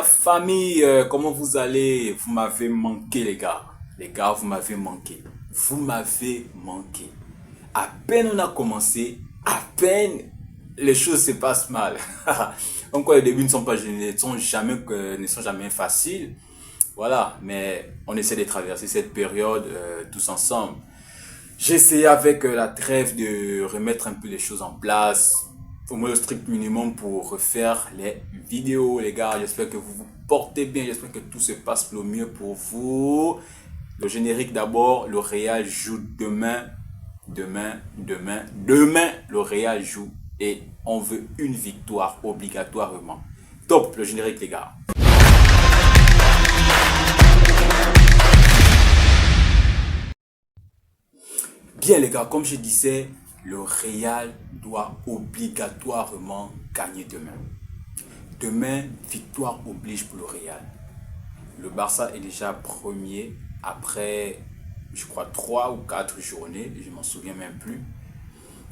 la famille, comment vous allez? Vous m'avez manqué, les gars. Les gars, vous m'avez manqué. Vous m'avez manqué. À peine on a commencé, à peine les choses se passent mal. Comme quoi les débuts ne sont jamais faciles. Voilà, mais on essaie de traverser cette période tous ensemble. J'ai essayé avec la trêve de remettre un peu les choses en place, au moins le strict minimum pour refaire les vidéos, les gars. J'espère que vous vous portez bien, j'espère que tout se passe pour le mieux pour vous. Le générique d'abord, le Real joue demain, demain, le Real joue et on veut une victoire obligatoirement. Top, le générique, les gars. Bien les gars, comme je disais, le Real doit obligatoirement gagner demain. Demain, victoire oblige pour le Real. Le Barça est déjà premier après, je crois, 3 ou 4 journées, je m'en souviens même plus,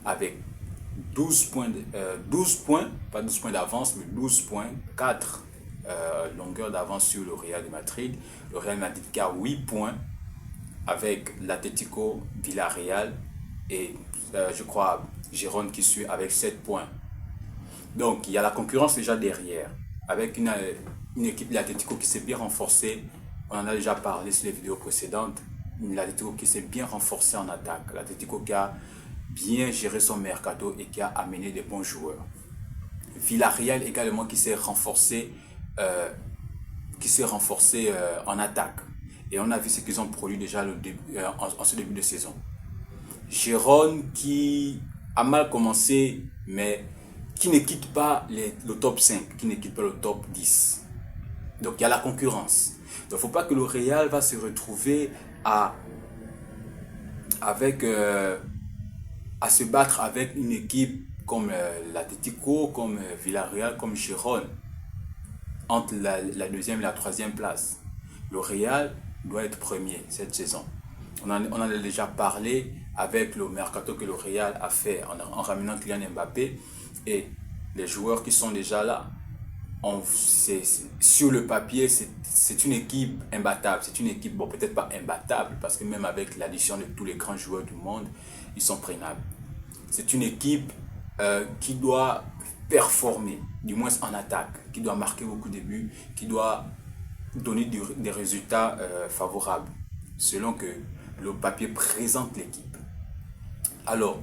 avec 12 points, pas 12 points d'avance, mais 12 points, 4 longueurs d'avance sur le Real de Madrid. Le Real Madrid qui a 8 points avec l'Atlético Villarreal et je crois Gérone qui suit avec 7 points. Donc il y a la concurrence déjà derrière avec une équipe de l'Atlético qui s'est bien renforcée. On en a déjà parlé sur les vidéos précédentes. L'Atlético qui s'est bien renforcé en attaque. L'Atlético qui a bien géré son mercato et qui a amené des bons joueurs. Villarreal également qui s'est renforcé en attaque. Et on a vu ce qu'ils ont produit déjà en ce début de saison. Gérone qui a mal commencé, mais qui ne quitte pas le top 5, qui ne quitte pas le top 10. Donc il y a la concurrence. Donc il ne faut pas que le Real va se retrouver à se battre avec une équipe comme l'Atlético, comme Villarreal, comme Gérone, entre la deuxième et la troisième place. Le Real doit être premier cette saison. On en a déjà parlé avec le mercato que le Real a fait en ramenant Kylian Mbappé et les joueurs qui sont déjà là. Sur le papier, c'est une équipe imbattable. C'est une équipe, bon, peut-être pas imbattable, parce que même avec l'addition de tous les grands joueurs du monde, ils sont prenables. C'est une équipe qui doit performer, du moins en attaque, qui doit marquer beaucoup de buts, qui doit donner des résultats favorables, selon que le papier présente l'équipe. Alors,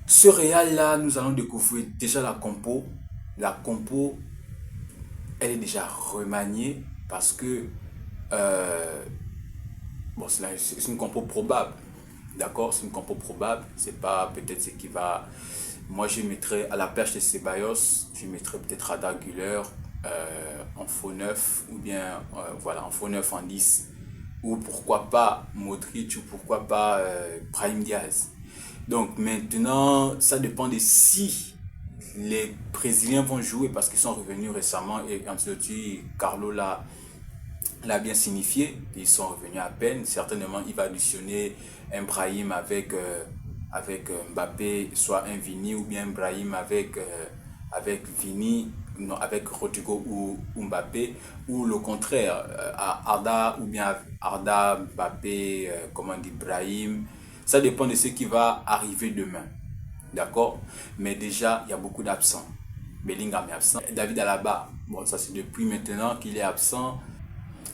ce Real-là, nous allons découvrir déjà la compo. La compo, elle est déjà remaniée parce que bon, c'est une compo probable. D'accord, c'est une compo probable. C'est pas peut-être ce qui va. Moi, je mettrais à la place de Ceballos, je mettrais peut-être Arda Güler en faux 9 ou bien voilà, en faux 9 en 10. Ou pourquoi pas Modric ou pourquoi pas Brahim Diaz. Donc maintenant, ça dépend de si les Brésiliens vont jouer parce qu'ils sont revenus récemment et Ancelotti, Carlo l'a bien signifié. Ils sont revenus à peine. Certainement, il va additionner un Brahim avec Mbappé, soit un Vini ou bien Brahim avec Vini, non, avec Rodrigo ou Mbappé, ou le contraire, Arda ou bien Arda, Mbappé, comment on dit, Brahim. Ça dépend de ce qui va arriver demain. D'accord? Mais déjà, il y a beaucoup d'absents. Bellingham est absent. David Alaba, bon, ça c'est depuis maintenant qu'il est absent.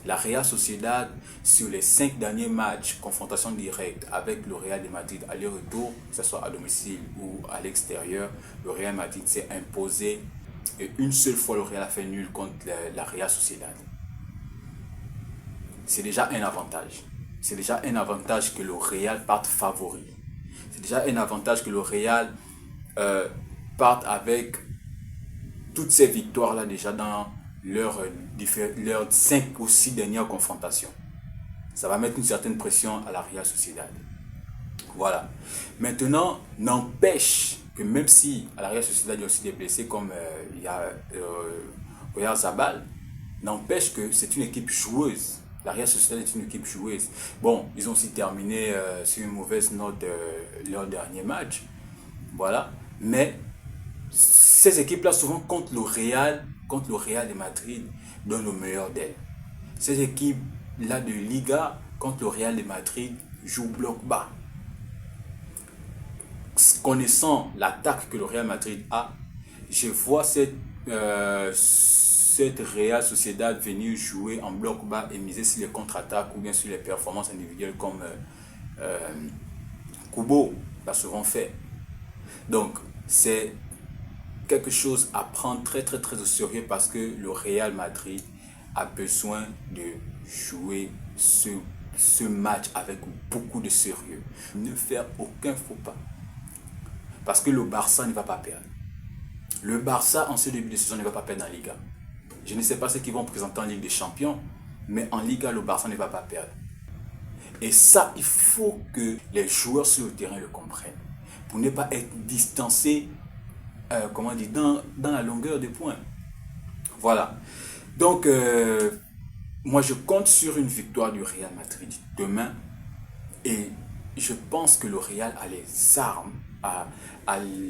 La Real Sociedad, sur les 5 derniers matchs, confrontation directe avec le Real de Madrid, aller-retour, que ce soit à domicile ou à l'extérieur, le Real Madrid s'est imposé et une seule fois le Real a fait nul contre la Real Sociedad. C'est déjà un avantage. C'est déjà un avantage que le Real parte favori. C'est déjà un avantage que le Real parte avec toutes ces victoires-là déjà dans leurs 5 ou 6 dernières confrontations. Ça va mettre une certaine pression à la Real Sociedad. Voilà. Maintenant, n'empêche que même si à la Real Sociedad il y a aussi des blessés comme il y a Oyarzabal, n'empêche que c'est une équipe joueuse. La Real Sociedad est une équipe joueuse. Bon, ils ont aussi terminé sur une mauvaise note leur dernier match. Voilà. Mais ces équipes-là, souvent contre le Real, contre le Real de Madrid donne le meilleur d'elle. Cette équipe-là de Liga contre le Real de Madrid joue bloc bas. Connaissant l'attaque que le Real Madrid a, je vois cette Real Sociedad venir jouer en bloc bas et miser sur les contre-attaques ou bien sur les performances individuelles comme Kubo l'a souvent fait. Donc, c'est quelque chose à prendre très au sérieux parce que le Real Madrid a besoin de jouer ce match avec beaucoup de sérieux. Ne faire aucun faux pas. Parce que le Barça ne va pas perdre. Le Barça, en ce début de saison, ne va pas perdre en Liga. Je ne sais pas ce qu'ils vont présenter en Ligue des Champions, mais en Liga, le Barça ne va pas perdre. Et ça, il faut que les joueurs sur le terrain le comprennent. Pour ne pas être distancés, dans la longueur des points. Voilà. Donc, moi, je compte sur une victoire du Real Madrid demain. Et je pense que le Real a les armes, a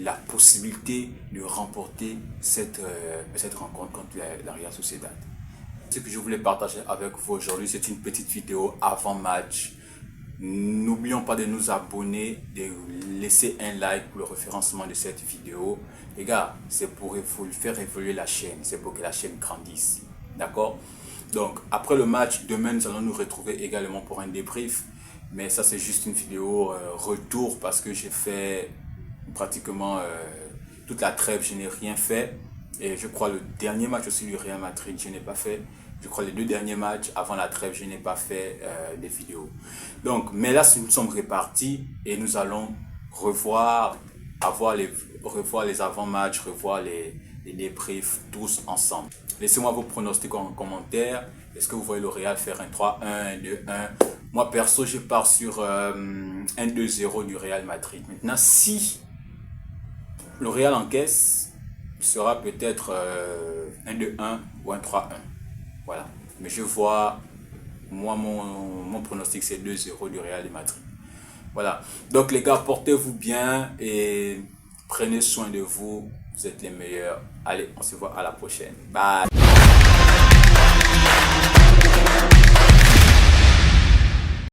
la possibilité de remporter cette rencontre contre la Real Sociedad. Ce que je voulais partager avec vous aujourd'hui, c'est une petite vidéo avant match. N'oublions pas de nous abonner, de laisser un like pour le référencement de cette vidéo. Les gars, c'est pour faire évoluer la chaîne, c'est pour que la chaîne grandisse. D'accord? Donc, après le match, demain, nous allons nous retrouver également pour un débrief. Mais ça, c'est juste une vidéo retour parce que j'ai fait pratiquement toute la trêve, je n'ai rien fait. Et je crois le dernier match aussi du Real Madrid, je n'ai pas fait. Je crois les 2 derniers matchs avant la trêve, je n'ai pas fait des vidéos. Donc, mais là, nous sommes répartis et nous allons revoir les avant-matchs, revoir les débriefs tous ensemble. Laissez-moi vos pronostics en commentaire. Est-ce que vous voyez le Real faire un 3-1, un 2-1? Moi, perso, je pars sur un 2-0 du Real Madrid. Maintenant, si le Real encaisse, sera peut-être un 2-1 ou un 3-1. Voilà. Mais je vois, moi, mon pronostic, c'est 2-0 du Real Madrid. Voilà. Donc, les gars, portez-vous bien et prenez soin de vous. Vous êtes les meilleurs. Allez, on se voit à la prochaine. Bye.